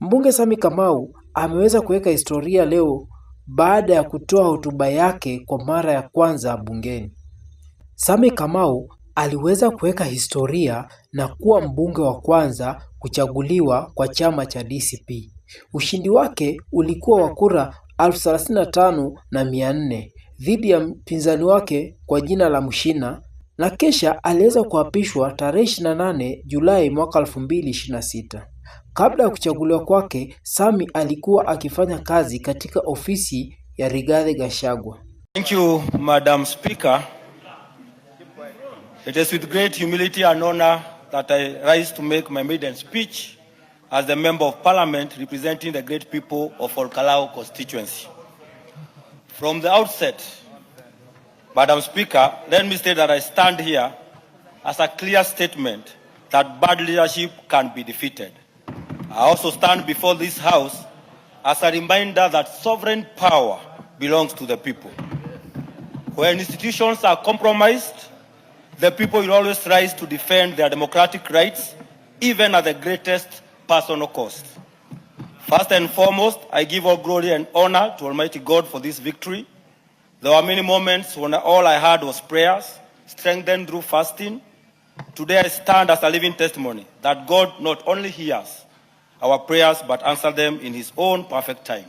Mbunge Sammy Kamau ameweza kuweka historia leo baada ya kutoa hotuba yake kwa mara ya kwanza bungeni. Sammy Kamau aliweza kuweka historia na kuwa mbunge wa kwanza kuchaguliwa kwa chama cha DCP. Ushindi wake ulikuwa wa kura 35,400 dhidi ya mpinzani wake kwa jina la Mushina, na kisha aliweza kuapishwa tarehe 28 Julai mwaka 2026. Kabla ya kuchaguliwa kwake, Sammy alikuwa akifanya kazi katika ofisi ya Rigathi Gachagua. Thank you, Madam Speaker. It is with great humility and honor that I rise to make my maiden speech as the Member of Parliament representing the great people of Kalou constituency. From the outset, Madam Speaker, let me state that I stand here as a clear statement that bad leadership can be defeated. I also stand before this House as a reminder that sovereign power belongs to the people. When institutions are compromised, the people will always rise to defend their democratic rights, even at the greatest personal cost. First and foremost, I give all glory and honor to Almighty God for this victory. There were many moments when all I had was prayers, strengthened through fasting. Today I stand as a living testimony that God not only hears our prayers but answers them in His own perfect time.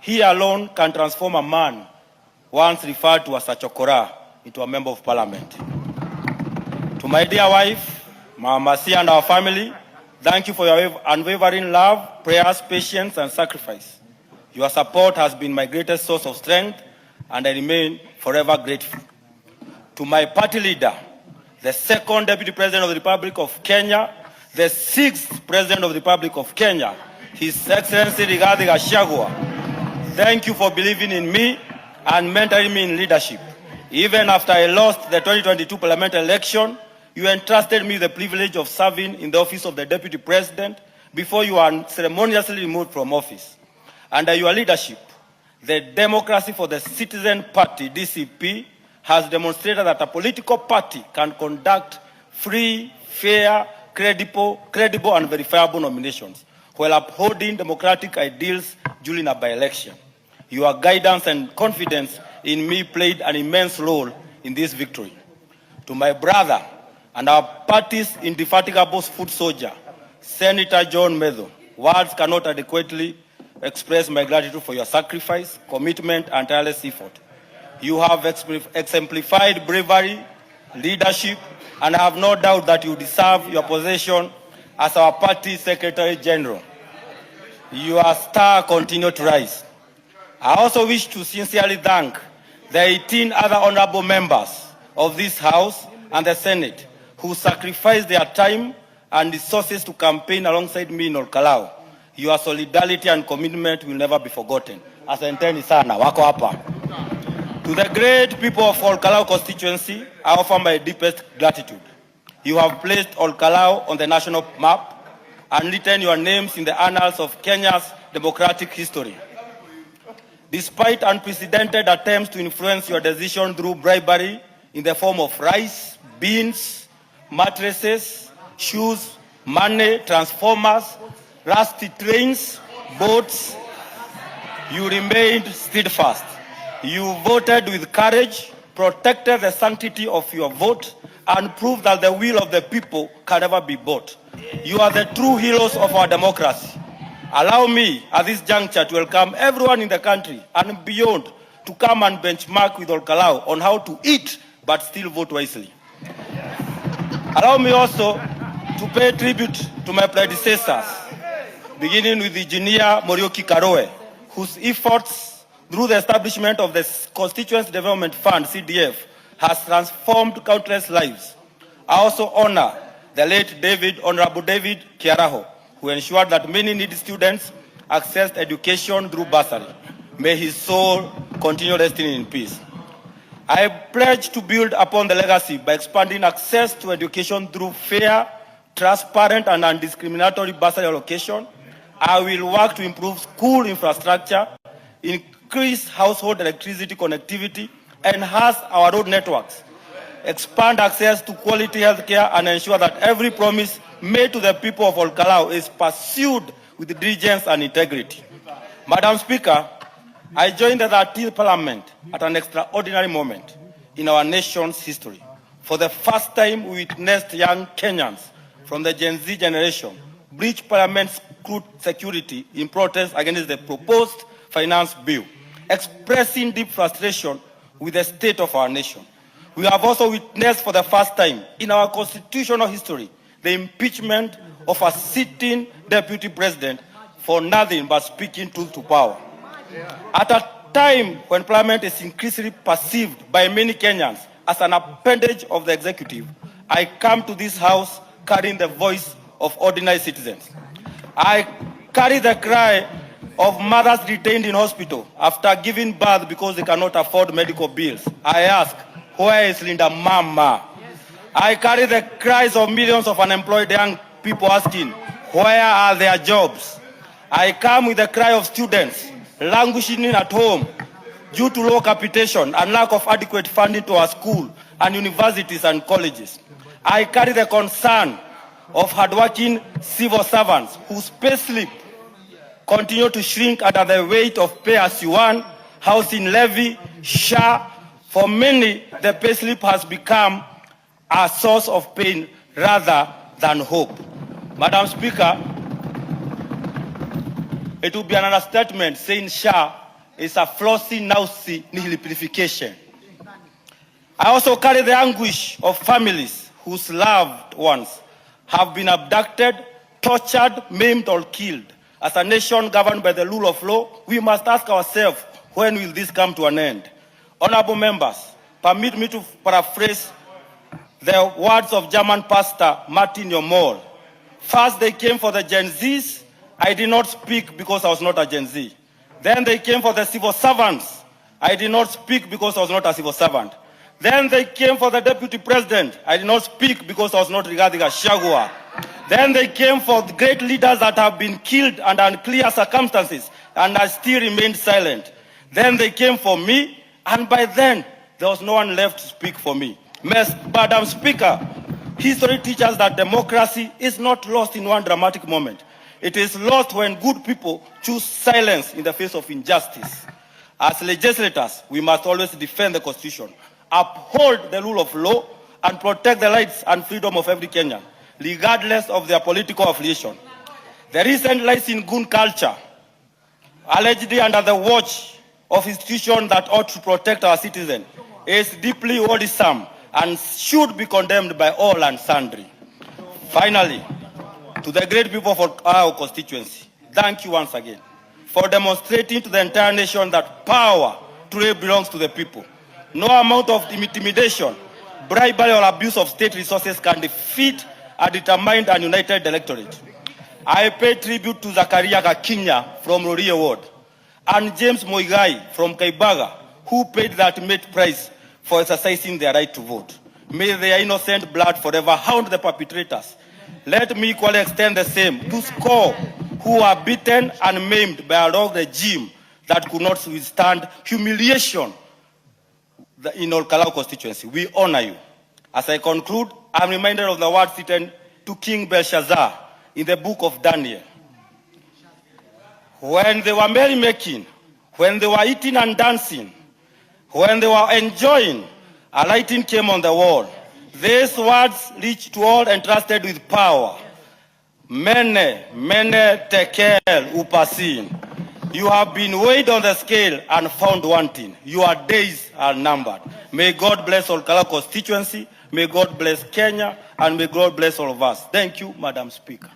He alone can transform a man once referred to as a chokora into a member of Parliament. To my dear wife, Mama Sia, and our family, thank you for your unwavering love, prayers, patience, and sacrifice. Your support has been my greatest source of strength, and I remain forever grateful. To my party leader, the second Deputy President of the Republic of Kenya, the sixth President of the Republic of Kenya, His Excellency Rigathi Gachagua, thank you for believing in me and mentoring me in leadership. Even after I lost the 2022 parliamentary election, you entrusted me the privilege of serving in the office of the Deputy President before you were ceremoniously removed from office. Under your leadership, the Democracy for the Citizen Party, DCP, has demonstrated that a political party can conduct free, fair, credible and verifiable nominations while upholding democratic ideals during a by-election. Your guidance and confidence in me played an immense role in this victory. To my brother and our party's indefatigable foot soldier, Senator John Medho, words cannot adequately express my gratitude for your sacrifice, commitment, and tireless effort. You have exemplified bravery, leadership, and I have no doubt that you deserve your position as our party Secretary General. Your star continues to rise. I also wish to sincerely thank the 18 other honorable members of this House and the Senate who sacrificed their time and resources to campaign alongside me in Kalou. Your solidarity and commitment will never be forgotten. Asanteni sana, wako hapa. To the great people of Kalou constituency, I offer my deepest gratitude. You have placed Kalou on the national map and written your names in the annals of Kenya's democratic history. Despite unprecedented attempts to influence your decision through bribery in the form of rice, beans, mattresses, shoes, money, transformers, rusty trains, boats, you remained steadfast. You voted with courage, protected the sanctity of your vote, and proved that the will of the people can never be bought. You are the true heroes of our democracy. Allow me at this juncture to welcome everyone in the country and beyond to come and benchmark with Kalou on how to eat but still vote wisely. Allow me also to pay tribute to my predecessors, beginning with Engineer Morioki Karoe, whose efforts through the establishment of the Constituency Development Fund, CDF, has transformed countless lives. I also honor the late Honorable David Kiaraho, who ensured that many needy students accessed education through bursary. May his soul continue resting in peace. I pledge to build upon the legacy by expanding access to education through fair, transparent, and undiscriminatory bursary allocation. I will work to improve school infrastructure, increase household electricity connectivity, enhance our road networks, expand access to quality health care, and ensure that every promise made to the people of Kalou is pursued with diligence and integrity. Madam Speaker, I joined the 13th Parliament at an extraordinary moment in our nation's history. For the first time, we witnessed young Kenyans from the Gen Z generation breach Parliament's security in protest against the proposed finance bill, expressing deep frustration with the state of our nation. We have also witnessed for the first time in our constitutional history the impeachment of a sitting deputy president for nothing but speaking truth to power. At a time when Parliament is increasingly perceived by many Kenyans as an appendage of the executive, I come to this House carrying the voice of ordinary citizens. I carry the cry of mothers detained in hospital after giving birth because they cannot afford medical bills. I ask, where is Linda Mama? I carry the cries of millions of unemployed young people asking, where are their jobs? I come with the cry of students languishing at home due to low capitation and lack of adequate funding to our school and universities and colleges. I carry the concern of hardworking civil servants whose payslip continue to shrink under the weight of pay-as-you-earn, housing levy, SHA. For many, the payslip has become a source of pain rather than hope. Madam Speaker, it would be an understatement saying SHA is a flossy, nausea nihilification. I also carry the anguish of families whose loved ones have been abducted, tortured, maimed, or killed. As a nation governed by the rule of law, we must ask ourselves, when will this come to an end? Honorable members, permit me to paraphrase the words of German pastor Martin Yomol. First they came for the Gen Zs. I did not speak because I was not a Gen Z. Then they came for the civil servants. I did not speak because I was not a civil servant. Then they came for the deputy president. I did not speak because I was not regarding a Shagua. Then they came for the great leaders that have been killed under unclear circumstances and I still remained silent. Then they came for me, and by then there was no one left to speak for me. Madam Speaker, history teaches that democracy is not lost in one dramatic moment. It is lost when good people choose silence in the face of injustice. As legislators, we must always defend the Constitution, uphold the rule of law, and protect the rights and freedom of every Kenyan, regardless of their political affiliation. The recent rise in goon culture, allegedly under the watch of institutions that ought to protect our citizens, is deeply worrisome and should be condemned by all and sundry. Finally, to the great people of our constituency, thank you once again for demonstrating to the entire nation that power truly belongs to the people. No amount of intimidation, bribery, or abuse of state resources can defeat a determined and united electorate. I pay tribute to Zakaria Kakinya from Rorie Ward and James Moigai from Kaibaga, who paid the ultimate price for exercising their right to vote. May their innocent blood forever hound the perpetrators. Let me equally extend the same to SCORE, who are beaten and maimed by a rogue regime that could not withstand humiliation in our Kalou constituency. We honor you. As I conclude, I'm reminded of the words written to King Belshazzar in the book of Daniel. When they were merrymaking, when they were eating and dancing, when they were enjoying, a lighting came on the wall. These words reached to all entrusted with power. Mene, mene tekel upasin. You have been weighed on the scale and found wanting. Your days are numbered. May God bless all Kalou constituency. May God bless Kenya. And may God bless all of us. Thank you, Madam Speaker.